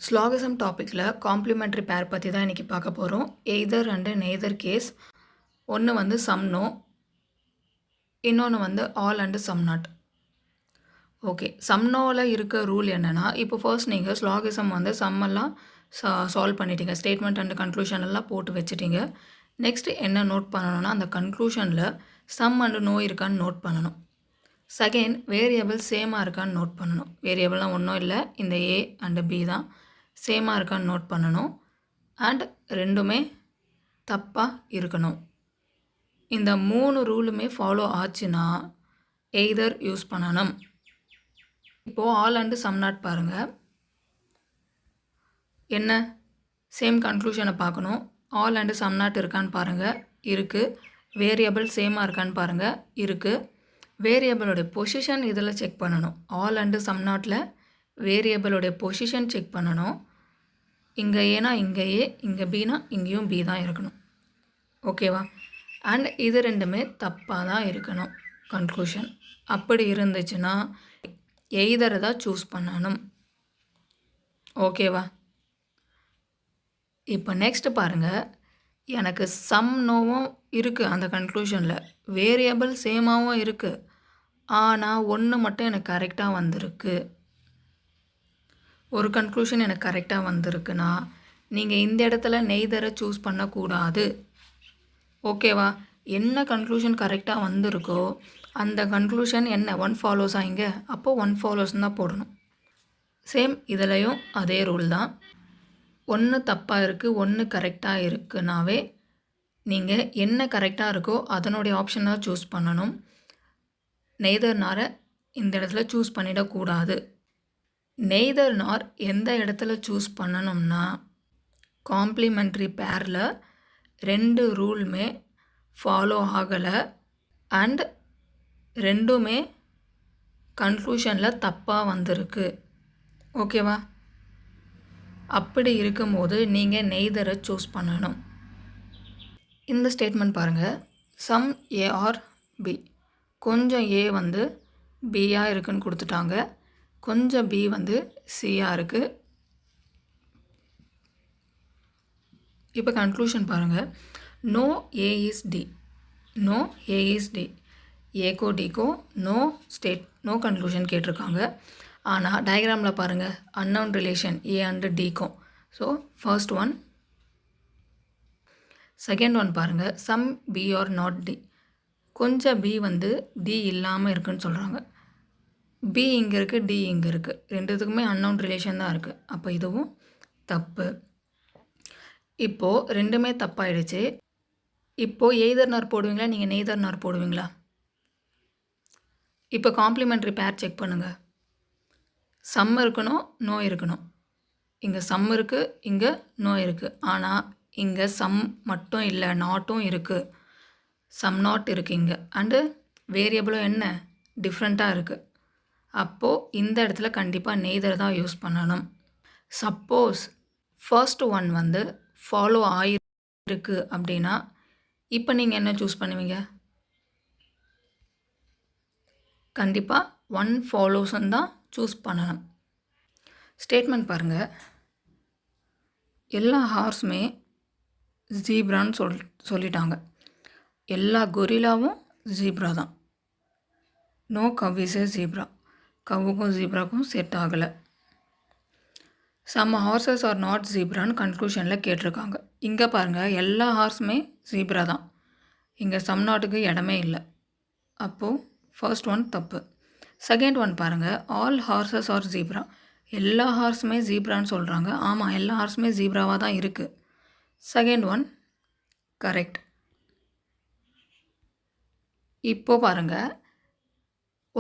ஸ்லாகிசம் டாப்பிக்கில் காம்ப்ளிமெண்ட்ரி பேர் பற்றி தான் இன்றைக்கி பார்க்க போகிறோம். Either and neither case. ஒன்று வந்து சம் நோ, இன்னொன்று வந்து all and some not. Okay, some நோவில் இருக்க ரூல் என்னென்னா, இப்போ ஃபர்ஸ்ட் நீங்கள் ஸ்லாகிசம் வந்து சம்மெல்லாம் சால்வ் பண்ணிட்டீங்க, ஸ்டேட்மெண்ட் அண்டு கன்க்ளூஷன் எல்லாம் போட்டு வச்சுட்டீங்க. நெக்ஸ்ட்டு என்ன நோட் பண்ணணும்னா, அந்த கன்க்ளூஷனில் சம் அண்டு நோ இருக்கான்னு நோட் பண்ணணும். செகண்ட், வேரியபிள் சேமாக இருக்கான்னு நோட் பண்ணணும். வேரியபிள்லாம் ஒன்றும் இல்லை, இந்த ஏ அண்டு பி தான். சேமாக இருக்கான்னு நோட் பண்ணணும். அண்ட் ரெண்டுமே தப்பாக இருக்கணும். இந்த 3 ரூலுமே ஃபாலோ ஆச்சுன்னா எய்தர் யூஸ் பண்ணணும். இப்போது ஆல் அண்டு சம் நாட் பாருங்கள். என்ன சேம் கன்க்ளூஷனை பார்க்கணும். ஆல் அண்டு சம் நாட் இருக்கான்னு பாருங்கள். இருக்குது. வேரியபிள் சேமாக இருக்கான்னு பாருங்கள். இருக்குது. வேரியபிளோடைய பொசிஷன் இதில் செக் பண்ணணும். ஆல் அண்டு சம் நாட்டில் வேரியபிளோடைய பொசிஷன் செக் பண்ணணும். இங்கே ஏனா இங்கே ஏ, இங்கே பினா இங்கேயும் பி தான் இருக்கணும். ஓகேவா? அண்ட் இது ரெண்டுமே தப்பாக தான் இருக்கணும் கன்க்ளூஷன். அப்படி இருந்துச்சுன்னா எய்தரை தான் சூஸ் பண்ணணும். ஓகேவா? இப்போ நெக்ஸ்ட்டு பாருங்கள். எனக்கு சம் நோவும் இருக்குது அந்த கன்க்ளூஷனில், வேரியபிள் சேமாகவும் இருக்குது. ஆனால் ஒன்று மட்டும் எனக்கு கரெக்டாக வந்திருக்கு. ஒரு கன்க்ளூஷன் எனக்கு கரெக்டாக வந்திருக்குன்னா நீங்கள் இந்த இடத்துல நெய்தரை சூஸ் பண்ணக்கூடாது. ஓகேவா? என்ன கன்க்ளூஷன் கரெக்டாக வந்திருக்கோ அந்த கன்க்ளூஷன் என்ன ஒன் ஃபாலோஸாக இங்கே, அப்போது ஒன் ஃபாலோஸ்ன்னு தான் போடணும். சேம் இதுலேயும் அதே ரூல் தான். ஒன்று தப்பாக இருக்குது, ஒன்று கரெக்டாக இருக்குனாவே நீங்கள் என்ன கரெக்டாக இருக்கோ அதனுடைய ஆப்ஷன் தான் சூஸ் பண்ணணும். நெய்தர்னாரை இந்த இடத்துல சூஸ் பண்ணிடக்கூடாது. நெய்தர் நார் எந்த இடத்துல சூஸ் பண்ணணும்னா, காம்ப்ளிமெண்ட்ரி பேரில் 2 ரூலுமே ஃபாலோ ஆகலை அண்ட் ரெண்டுமே கன்க்ளூஷனில் தப்பாக வந்திருக்கு. ஓகேவா? அப்படி இருக்கும்போது நீங்கள் நெய்தரை சூஸ் பண்ணணும். இந்த ஸ்டேட்மெண்ட் பாருங்கள். Some A are B. கொஞ்சம் ஏ வந்து பியாக இருக்குன்னு கொடுத்துட்டாங்க, கொஞ்சம் பி வந்து சியாக இருக்குது. இப்போ கன்க்ளூஷன் பாருங்கள். No A is D. No A is D. ஏக்கோ டிக்கோ நோ கன்க்ளூஷன் கேட்டிருக்காங்க. ஆனால் டயக்ராமில் பாருங்கள், அன்னவுன் ரிலேஷன் ஏ அண்டு டிக்கும். So first one. Second one பாருங்கள். Some B are not D. கொஞ்சம் பி வந்து டி இல்லாமல் இருக்குன்னு சொல்கிறாங்க. பி இங்கே இருக்குது, டி இங்கே இருக்குது. ரெண்டுத்துக்குமே அன்னவுன் ரிலேஷன் தான் இருக்குது. அப்போ இதுவும் தப்பு. இப்போது ரெண்டுமே தப்பாயிடுச்சு. இப்போது எய்தர் நார் போடுவீங்களா, நீங்கள் நெய்தர் நார் போடுவீங்களா? இப்போ காம்ப்ளிமெண்ட்ரி பேர் செக் பண்ணுங்கள். சம் இருக்கணும், நோ இருக்கணும். இங்கே சம் இருக்குது, இங்கே நோ இருக்குது. ஆனால் இங்கே சம் மட்டும் இல்லை, நாட்டும் இருக்குது. சம் நாட் இருக்குது இங்கே. அண்டு வேரியபிளும் என்ன டிஃப்ரெண்ட்டாக இருக்குது. அப்போது இந்த இடத்துல கண்டிப்பாக நெய்தர் தான் யூஸ் பண்ணணும். சப்போஸ் ஃபர்ஸ்ட் ஒன் வந்து ஃபாலோ ஆகிருக்கு அப்படின்னா இப்போ நீங்கள் என்ன சூஸ் பண்ணுவீங்க? கண்டிப்பாக ஒன் ஃபாலோஸ்ன்னு தான் சூஸ் பண்ணணும். ஸ்டேட்மெண்ட் பாருங்கள். எல்லா ஹார்ஸுமே ஜீப்ரான்னு சொல்லிட்டாங்க. எல்லா கொரில்லாவும் ஜீப்ரா தான். No cow is a zebra. கவ்வுக்கும் ஜீப்ராக்கும் செட் ஆகலை. சம் ஹார்சஸ் ஆர் நாட் ஜீப்ரான்னு கன்க்ளூஷனில் கேட்டிருக்காங்க. இங்கே பாருங்கள், எல்லா ஹார்ஸுமே ஜீப்ரா தான். இங்கே சம் நாட்டுக்கு இடமே இல்லை. அப்போது ஃபர்ஸ்ட் ஒன் தப்பு. செகண்ட் ஒன் பாருங்கள். All horses are zebra. எல்லா ஹார்ஸுமே ஜீப்ரான்னு சொல்கிறாங்க. ஆமாம், எல்லா ஹார்ஸுமே ஜீப்ராவாக தான் இருக்குது. Second one correct. இப்போது பாருங்கள்,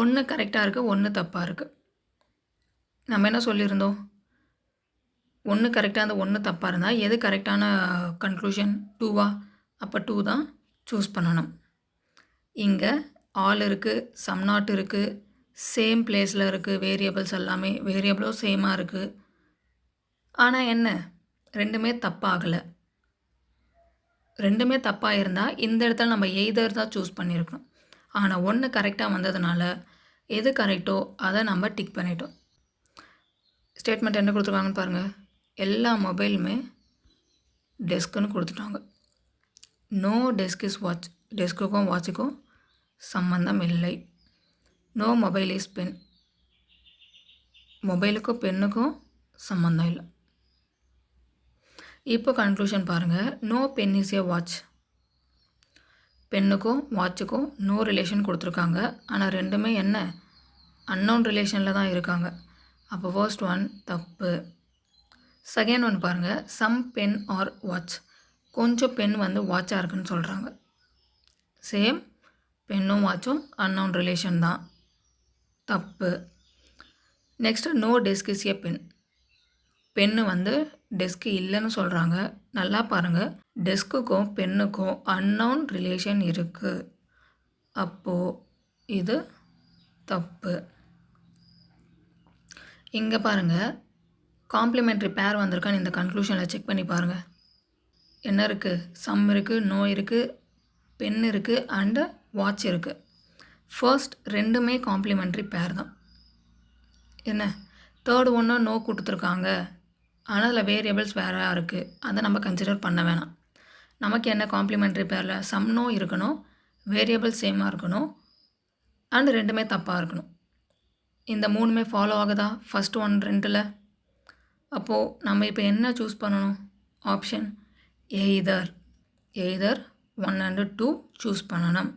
ஒன்று கரெக்டாக இருக்குது, ஒன்று தப்பாக இருக்குது. நம்ம என்ன சொல்லியிருந்தோம்? ஒன்று கரெக்டாக இருந்தால் ஒன்று தப்பாக இருந்தால் எது கரெக்டான கன்க்ளூஷன்? 2வா? அப்போ 2 தான் சூஸ் பண்ணணும். இங்கே ஆல் இருக்குது, சம் நாட் இருக்குது, சேம் பிளேஸில் இருக்குது. வேரியபிள்ஸ் எல்லாமே வேரியபிளும் சேமாக இருக்குது. ஆனால் என்ன, ரெண்டுமே தப்பாகலை. ரெண்டுமே தப்பாக இருந்தால் இந்த இடத்துல நம்ம எய்தர் தான் சூஸ் பண்ணியிருக்கணும். ஆனால் ஒன்று கரெக்டாக வந்ததுனால எது கரெக்டோ அதை நம்ம டிக் பண்ணிட்டோம். ஸ்டேட்மெண்ட் என்ன கொடுத்துருக்காங்கன்னு பாருங்கள். எல்லா மொபைலுமே டெஸ்க்குன்னு கொடுத்துட்டாங்க. No desk is watch. டெஸ்க்குக்கும் வாட்சுக்கும் சம்பந்தம் இல்லை. No mobile is pen. மொபைலுக்கும் பென்னுக்கும் சம்மந்தம் இல்லை. இப்போ கன்க்ளூஷன் பாருங்கள். No pen is a watch. பென்னுக்கும் வாட்சுக்கும் நோ ரிலேஷன் கொடுத்துருக்காங்க. ஆனால் ரெண்டுமே என்ன, அன்னோன் ரிலேஷனில் தான் இருக்காங்க. அப்போ ஃபர்ஸ்ட் ஒன் தப்பு. செகண்ட் ஒன் பாருங்கள். Some pen are watch. கொஞ்சம் பென் வாட்சாக இருக்குன்னு சொல்கிறாங்க. சேம், பென்னும் வாட்சும் அன்னோன் ரிலேஷன் தான். தப்பு. Next no desk is a pen. Pen டெஸ்க்கு இல்லைன்னு சொல்கிறாங்க. நல்லா பாருங்கள், டெஸ்க்குக்கும் பென்னுக்கும் அன்னோன் ரிலேஷன் இருக்குது. அப்போது இது தப்பு. இங்கே பாருங்கள், காம்ப்ளிமெண்ட்ரி பேர் வந்திருக்கான்னு இந்த கன்க்ளூஷனில் செக் பண்ணி பாருங்கள். என்ன இருக்குது? சம் இருக்குது, நோ இருக்குது, பென் இருக்குது அண்டு வாட்ச் இருக்குது. ஃபர்ஸ்ட் ரெண்டுமே காம்ப்ளிமெண்ட்ரி பேர் தான். என்ன, தேர்டு ஒன்று நோ கொடுத்துருக்காங்க, ஆனால் அதில் வேரியபிள்ஸ் வேறு இருக்குது, அதை நம்ம கன்சிடர் பண்ண வேணாம். நமக்கு என்ன காம்ப்ளிமெண்ட்ரி பேரில் சம் நோ இருக்கணும், வேரியபிள் சேமாக இருக்கணும் அண்டு ரெண்டுமே தப்பாக இருக்கணும். இந்த மூணுமே ஃபாலோ ஆகுதா ஃபஸ்ட் ஒன் ரெண்டில்? அப்போது நம்ம இப்போ என்ன சூஸ் பண்ணணும்? ஆப்ஷன் எய்தர் 1 and 2 சூஸ் பண்ணணும்.